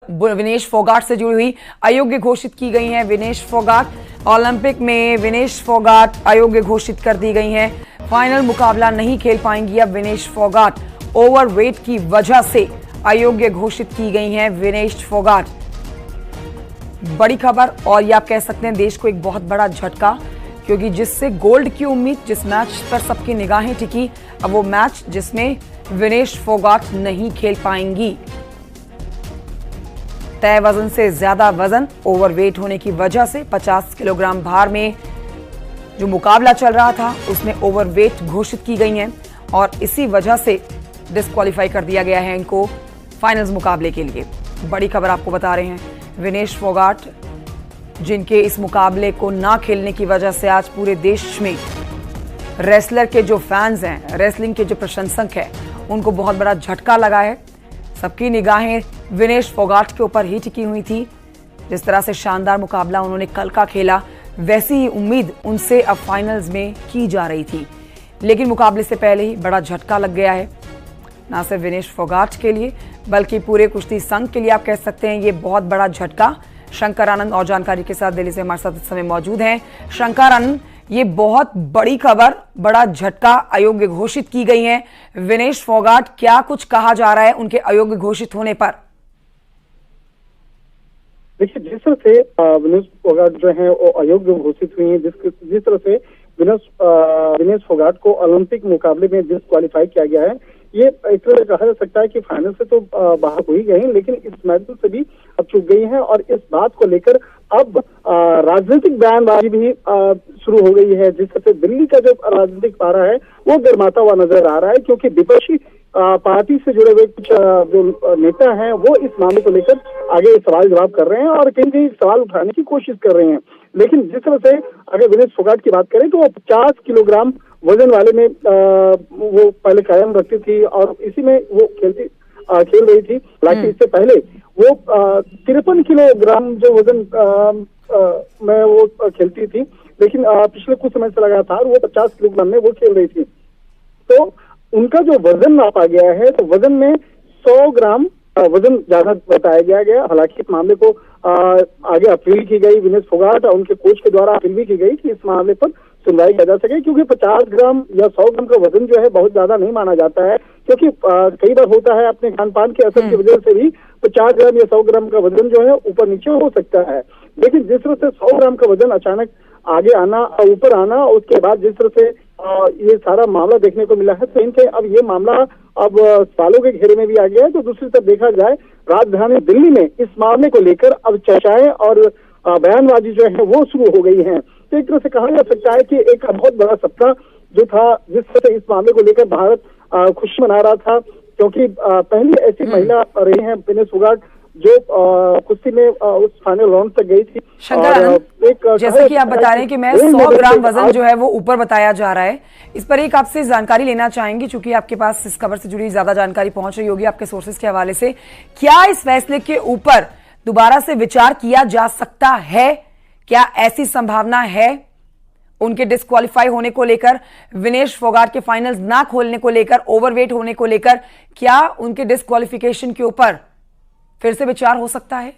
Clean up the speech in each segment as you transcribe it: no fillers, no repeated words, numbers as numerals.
विनेश फोगाट से जुड़ी हुई अयोग्य घोषित की गई हैं। विनेश फोगाट ओलंपिक में विनेश फोगाट अयोग्य घोषित कर दी गई हैं। फाइनल मुकाबला नहीं खेल पाएंगी अब विनेश फोगाट। ओवरवेट की वजह से अयोग्य घोषित की गई हैं विनेश फोगाट। बड़ी खबर, और ये आप कह सकते हैं देश को एक बहुत बड़ा झटका, क्योंकि जिससे गोल्ड की उम्मीद, जिस मैच पर सबकी निगाहें टिकी, अब वो मैच जिसमें विनेश फोगाट नहीं खेल पाएंगी। तय वजन से ज्यादा वजन, ओवरवेट होने की वजह से 50 किलोग्राम भार में जो मुकाबला चल रहा था उसमें ओवरवेट घोषित की गई हैं और इसी वजह से डिस्क्वालीफाई कर दिया गया है इनको फाइनल्स मुकाबले के लिए। बड़ी खबर आपको बता रहे हैं, विनेश फोगाट जिनके इस मुकाबले को ना खेलने की वजह से आज पूरे देश में रेसलर के जो फैंस हैं, रेसलिंग के जो प्रशंसक हैं, उनको बहुत बड़ा झटका लगा है। सबकी निगाहें विनेश फोगाट के ऊपर ही टिकी हुई थी। जिस तरह से शानदार मुकाबला उन्होंने कल का खेला, वैसी ही उम्मीद उनसे अब फाइनल्स में की जा रही थी, लेकिन मुकाबले से पहले ही बड़ा झटका लग गया है, ना सिर्फ विनेश फोगाट के लिए बल्कि पूरे कुश्ती संघ के लिए। आप कह सकते हैं ये बहुत बड़ा झटका। शंकर आनंद और जानकारी के साथ दिल्ली से हमारे साथ इस समय मौजूद हैं। शंकर आनंद, ये बहुत बड़ी खबर, बड़ा झटका, अयोग्य घोषित की गई हैं विनेश फोगाट। क्या कुछ कहा जा रहा है उनके अयोग्य घोषित होने पर? देखिए, जिस तरह से विनेश फोगाट जो है वो अयोग्य घोषित हुई है, जिस तरह से विनेश फोगाट को ओलंपिक मुकाबले में डिस्क्वालीफाई किया गया है, ये एक तरह से कहा जा सकता है कि फाइनल से तो बाहर हो ही गए हैं, लेकिन इस मैच से भी अब चूक गई हैं। और इस बात को लेकर अब राजनीतिक बयानबाजी भी शुरू हो गई है, जिस तरह से दिल्ली का जो राजनीतिक पारा है वो गर्माता हुआ नजर आ रहा है, क्योंकि विपक्षी पार्टी से जुड़े हुए कुछ जो नेता हैं वो इस मामले को लेकर आगे सवाल जवाब कर रहे हैं और कहीं कहीं सवाल उठाने की कोशिश कर रहे हैं। लेकिन जिस तरह से अगर विनेश फोगाट की बात करें तो वो 50 किलोग्राम वजन वाले में वो पहले कायम रखती थी और इसी में वो खेल रही थी। हालांकि इससे पहले वो 53 किलोग्राम जो वजन में वो खेलती थी, लेकिन पिछले कुछ समय से लगातार वो 50 किलोग्राम में वो खेल रही थी। तो उनका जो वजन नापा गया है तो वजन में 100 ग्राम वजन ज्यादा बताया गया। हालांकि इस मामले को आगे अपील की गई, विनेश फोगाट और उनके कोच के द्वारा अपील भी की गई कि इस मामले पर सुनवाई किया जा सके, क्योंकि 50 ग्राम या 100 ग्राम का वजन जो है बहुत ज्यादा नहीं माना जाता है, क्योंकि कई बार होता है अपने खान पान के असर की वजह से भी 50 ग्राम या 100 ग्राम का वजन जो है ऊपर नीचे हो सकता है। लेकिन जिस तरह से 100 ग्राम का वजन अचानक आगे आना, ऊपर आना, उसके बाद जिस तरह से ये सारा मामला देखने को मिला है, तो इनके अब ये मामला अब सालों के घेरे में भी आ गया है। तो दूसरी तरफ देखा जाए, राजधानी दिल्ली में इस मामले को लेकर अब चर्चाएं और बयानबाजी जो है वो शुरू हो गई है। तो एक तरह से कहा जा सकता है कि एक बहुत बड़ा सप्ताह जो था, जिस तरह से इस मामले को लेकर भारत खुशी मना रहा था, क्योंकि पहली ऐसी महिला रही है विनेश फोगाट जो कुश्ती में उस फाइनल राउंड तक गई थी। शंकर, जैसे कि आप बता रहे हैं कि मैं 100 ग्राम वजन जो है वो ऊपर बताया जा रहा है, इस पर एक आपसे जानकारी लेना चाहेंगे, चूंकि आपके पास इस खबर से जुड़ी ज्यादा जानकारी पहुंच रही होगी आपके सोर्सेज के हवाले से। क्या इस फैसले के ऊपर दोबारा से विचार किया जा सकता है? क्या ऐसी संभावना है उनके डिस्क्वालीफाई होने को लेकर, विनेश फोगाट के फाइनल्स ना खोलने को लेकर, ओवरवेट होने को लेकर, क्या उनके डिस्क्वालिफिकेशन के ऊपर फिर से विचार हो सकता है?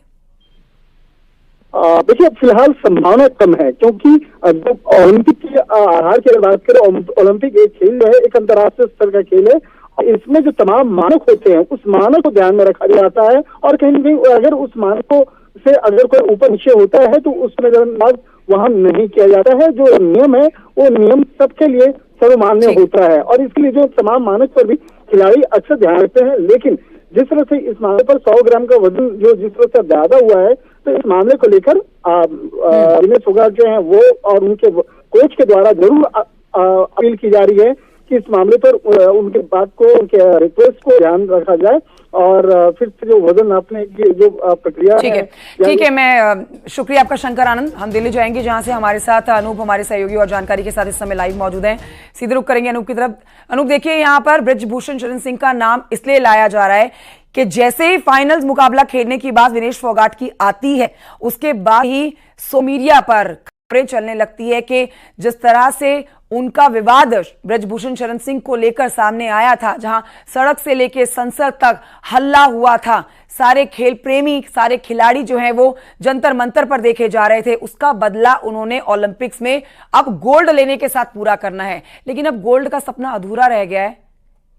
देखिए, फिलहाल संभावना कम है, क्योंकि ओलंपिक के आधार की बात करें, ओलंपिक एक खेल जो है एक अंतर्राष्ट्रीय स्तर का खेल है। इसमें जो तमाम मानक होते हैं उस मानक को ध्यान में रखा जाता है, और कहीं न कहीं अगर उस मानकों से अगर कोई ऊपर नीचे होता है तो उसमें नजरअंदाज वहां नहीं किया जाता है। जो नियम है वो नियम सबके लिए सर्वमान्य होता है, और इसके लिए जो तमाम मानक पर भी खिलाड़ी अक्सर ध्यान रखते हैं। लेकिन जिस तरह से इस मामले पर 100 ग्राम का वजन जो जिस तरह से ज्यादा हुआ है, तो इस मामले को लेकर विनेश फोगाट जो है वो और उनके कोच के द्वारा जरूर अपील की जा रही है कि इस मामले पर उनके बात को, उनके रिक्वेस्ट को ध्यान रखा जाए और फिर से जो वजन नापने की जो प्रक्रिया है। ठीक है, मैं शुक्रिया आपका शंकर आनंद। हम दिल्ली जाएंगे जहां से हमारे साथ अनूप हमारे सहयोगी और जानकारी के साथ इस समय लाइव मौजूद हैं। सीधे रुख करेंगे अनूप की तरफ। अनूप, देखिए यहाँ पर ब्रिजभूषण शरण सिंह का नाम इसलिए लाया जा रहा है कि जैसे ही फाइनल्स मुकाबला खेलने की बात विनेश फोगाट की आती है, उसके बाद ही सोशल मीडिया पर खबरें चलने लगती है कि जिस तरह से उनका विवाद ब्रजभूषण शरण सिंह को लेकर सामने आया था, जहां सड़क से लेकर संसद तक हल्ला हुआ था। सारे खेल प्रेमी, सारे खिलाड़ी जो हैं वो जंतर मंतर पर देखे जा रहे थे। उसका बदला उन्होंने ओलंपिक्स में अब गोल्ड लेने के साथ पूरा करना है। लेकिन अब गोल्ड का सपना अधूरा रह गया है।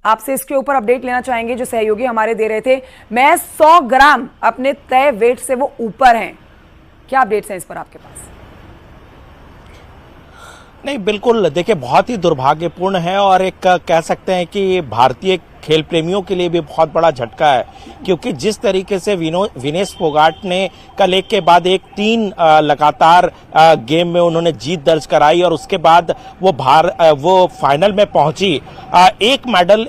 आपसे इसके ऊपर अपडेट लेना चाहेंगे जो सहयोगी हमारे दे रहे थे। मैं 100 ग्राम अपने तय वेट से वो ऊपर हैं। क्या अपडेट्स हैं इस पर आपके पास? नहीं, बिल्कुल देखिए, बहुत ही दुर्भाग्यपूर्ण है और एक कह सकते हैं कि भारतीय खेल प्रेमियों के लिए भी बहुत बड़ा झटका है, क्योंकि जिस तरीके से विनेश फोगाट ने कल एक के बाद एक 3 लगातार गेम में उन्होंने जीत दर्ज कराई और उसके बाद वो फाइनल में पहुंची। एक मेडल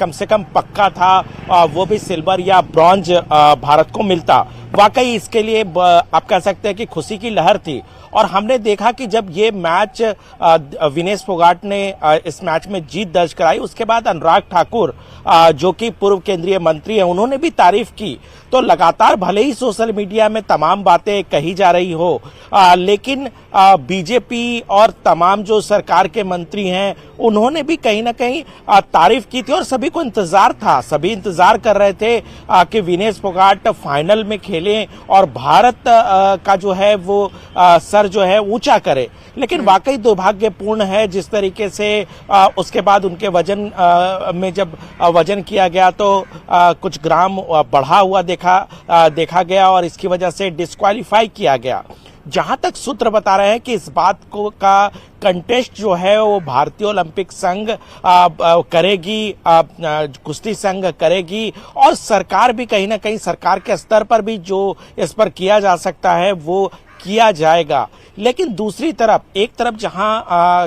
कम से कम पक्का था, वो भी सिल्वर या ब्रॉन्ज भारत को मिलता। वाकई इसके लिए आप कह सकते हैं कि खुशी की लहर थी। और हमने देखा कि जब ये मैच विनेश फोगाट ने इस मैच में जीत दर्ज कराई, उसके बाद अनुराग ठाकुर जो कि पूर्व केंद्रीय मंत्री हैं, उन्होंने भी तारीफ की। तो लगातार भले ही सोशल मीडिया में तमाम बातें कही जा रही हो, लेकिन बीजेपी और तमाम जो सरकार के मंत्री हैं उन्होंने भी कहीं ना कहीं तारीफ की थी और सभी को इंतजार था, सभी इंतजार कर रहे थे कि विनेश फोगाट फाइनल में खेलें और भारत का जो है वो सर जो है ऊंचा करे। लेकिन वाकई दुर्भाग्यपूर्ण है जिस तरीके से उसके बाद उनके वजन में जब वजन किया गया तो कुछ ग्राम बढ़ा हुआ देखा गया और इसकी वजह से डिस्क्वालीफाई किया गया। जहां तक सूत्र बता रहे हैं कि इस बात को का कंटेस्ट जो है वो भारतीय ओलंपिक संघ करेगी, कुश्ती संघ करेगी और सरकार भी कहीं ना कहीं सरकार के स्तर पर भी जो इस पर किया जा सकता है वो किया जाएगा। लेकिन दूसरी तरफ, एक तरफ जहां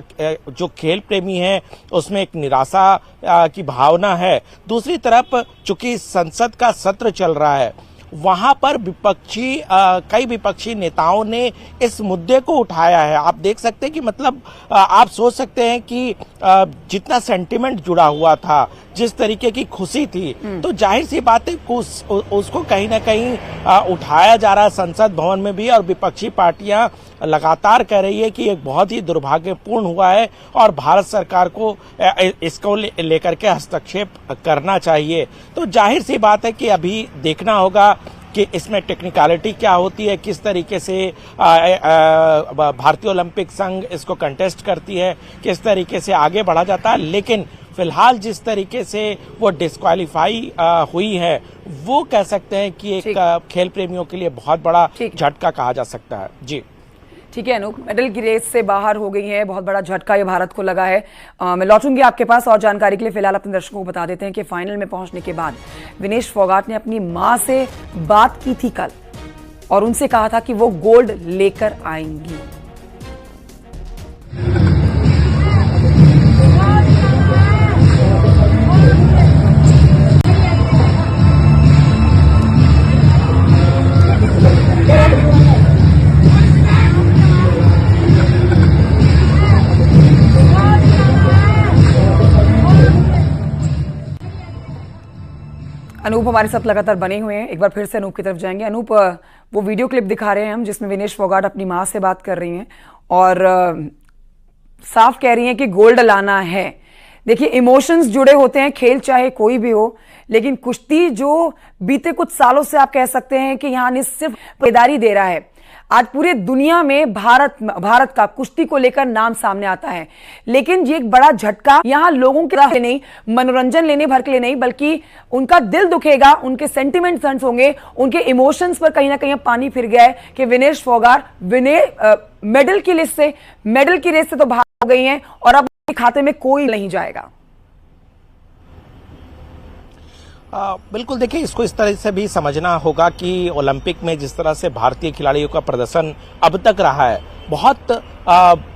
जो खेल प्रेमी हैं उसमें एक निराशा की भावना है, दूसरी तरफ चूंकि संसद का सत्र चल रहा है वहां पर कई विपक्षी नेताओं ने इस मुद्दे को उठाया है। आप देख सकते हैं कि मतलब आप सोच सकते हैं कि जितना सेंटिमेंट जुड़ा हुआ था, जिस तरीके की खुशी थी, तो जाहिर सी बात है उसको कहीं ना कहीं उठाया जा रहा है संसद भवन में भी। और विपक्षी पार्टियां लगातार कह रही है कि ये बहुत ही दुर्भाग्यपूर्ण हुआ है और भारत सरकार को इसको लेकर के हस्तक्षेप करना चाहिए। तो जाहिर सी बात है कि अभी देखना होगा कि इसमें टेक्निकलिटी क्या होती है, किस तरीके से भारतीय ओलंपिक संघ इसको कंटेस्ट करती है, किस तरीके से आगे बढ़ा जाता है। लेकिन फिलहाल जिस तरीके से वो डिस्क्वालीफाई हुई है वो कह सकते हैं कि एक खेल प्रेमियों के लिए बहुत बड़ा झटका कहा जा सकता है। जी ठीक है अनूप, मेडल की रेस से बाहर हो गई है, बहुत बड़ा झटका ये भारत को लगा है। मैं लौटूंगी आपके पास और जानकारी के लिए। फिलहाल अपने दर्शकों को बता देते हैं कि फाइनल में पहुंचने के बाद विनेश फोगाट ने अपनी मां से बात की थी कल और उनसे कहा था कि वो गोल्ड लेकर आएंगी। अनूप हमारे साथ लगातार बने हुए हैं। एक बार फिर से अनूप की तरफ जाएंगे। अनूप, वो वीडियो क्लिप दिखा रहे हैं हम जिसमें विनेश फोगाट अपनी मां से बात कर रही हैं और साफ कह रही हैं कि गोल्ड लाना है। देखिए, इमोशंस जुड़े होते हैं, खेल चाहे कोई भी हो, लेकिन कुश्ती जो बीते कुछ सालों से आप कह सकते हैं कि यहाँ सिर्फ बेदारी दे रहा है। आज पूरे दुनिया में भारत का कुश्ती को लेकर नाम सामने आता है, लेकिन ये एक बड़ा झटका यहाँ लोगों के लिए नहीं, मनोरंजन लेने भर के लिए नहीं, बल्कि उनका दिल दुखेगा, उनके सेंटिमेंट्स हर्ट होंगे, उनके इमोशंस पर कहीं ना कहीं पानी फिर गया है कि विनेश फोगाट मेडल की रेस से तो बाहर हो गई हैं और अब उनके खाते में कोई नहीं जाएगा। बिल्कुल, देखिए, इसको इस तरह से भी समझना होगा कि ओलंपिक में जिस तरह से भारतीय खिलाड़ियों का प्रदर्शन अब तक रहा है, बहुत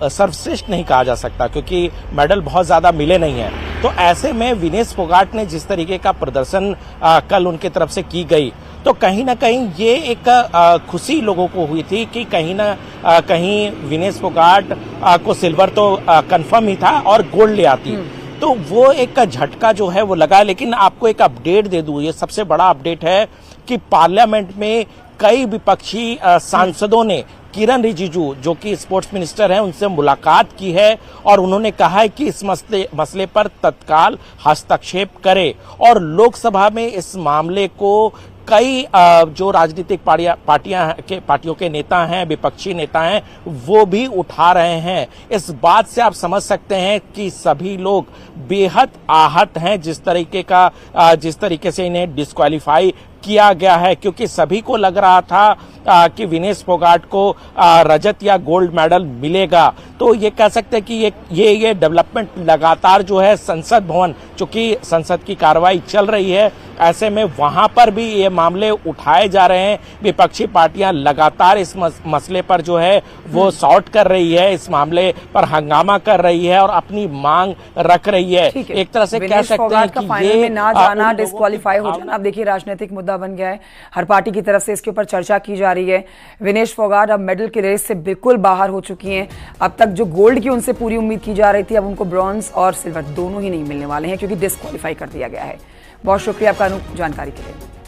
सर्वश्रेष्ठ नहीं कहा जा सकता क्योंकि मेडल बहुत ज्यादा मिले नहीं हैं। तो ऐसे में विनेश फोगाट ने जिस तरीके का प्रदर्शन कल उनके तरफ से की गई, तो कहीं ना कहीं ये एक खुशी लोगों को हुई थी कि कहीं ना कहीं विनेश फोगाट को सिल्वर तो कंफर्म ही था और गोल्ड ले आती। तो वो एक झटका जो है वो लगा। लेकिन आपको एक अपडेट दे दूं, ये सबसे बड़ा अपडेट है कि पार्लियामेंट में कई विपक्षी सांसदों ने किरण रिजिजू जो कि स्पोर्ट्स मिनिस्टर हैं उनसे मुलाकात की है और उन्होंने कहा है कि इस मसले पर तत्काल हस्तक्षेप करे और लोकसभा में इस मामले को कई जो राजनीतिक पार्टियों के नेता हैं, विपक्षी नेता हैं, वो भी उठा रहे हैं। इस बात से आप समझ सकते हैं कि सभी लोग बेहद आहत हैं जिस तरीके से इन्हें डिस्क्वालीफाई किया गया है, क्योंकि सभी को लग रहा था कि विनेश फोगाट को रजत या गोल्ड मेडल मिलेगा। तो ये कह सकते हैं कि ये डेवलपमेंट लगातार जो है संसद भवन, चूंकि संसद की कार्रवाई चल रही है, ऐसे में वहां पर भी ये मामले उठाए जा रहे हैं। विपक्षी पार्टियां लगातार इस मसले पर जो है वो सॉर्ट कर रही है, इस मामले पर हंगामा कर रही है और अपनी मांग रख रही है। एक तरह से कह सकते हैं कि ये ना जाना, डिस्क्वालीफाई हो जाना अब देखिए राजनीतिक मुद्दा बन गया है। हर पार्टी की तरफ से इसके ऊपर चर्चा की जा रही है। विनेश फोगाट अब मेडल की रेस से बिल्कुल बाहर हो चुकी हैं। अब तक जो गोल्ड की उनसे पूरी उम्मीद की जा रही थी, अब उनको ब्रॉन्ज और सिल्वर दोनों ही नहीं मिलने वाले हैं क्योंकि डिस्क्वालीफाई कर दिया गया है। बहुत शुक्रिया आपका जानकारी के लिए।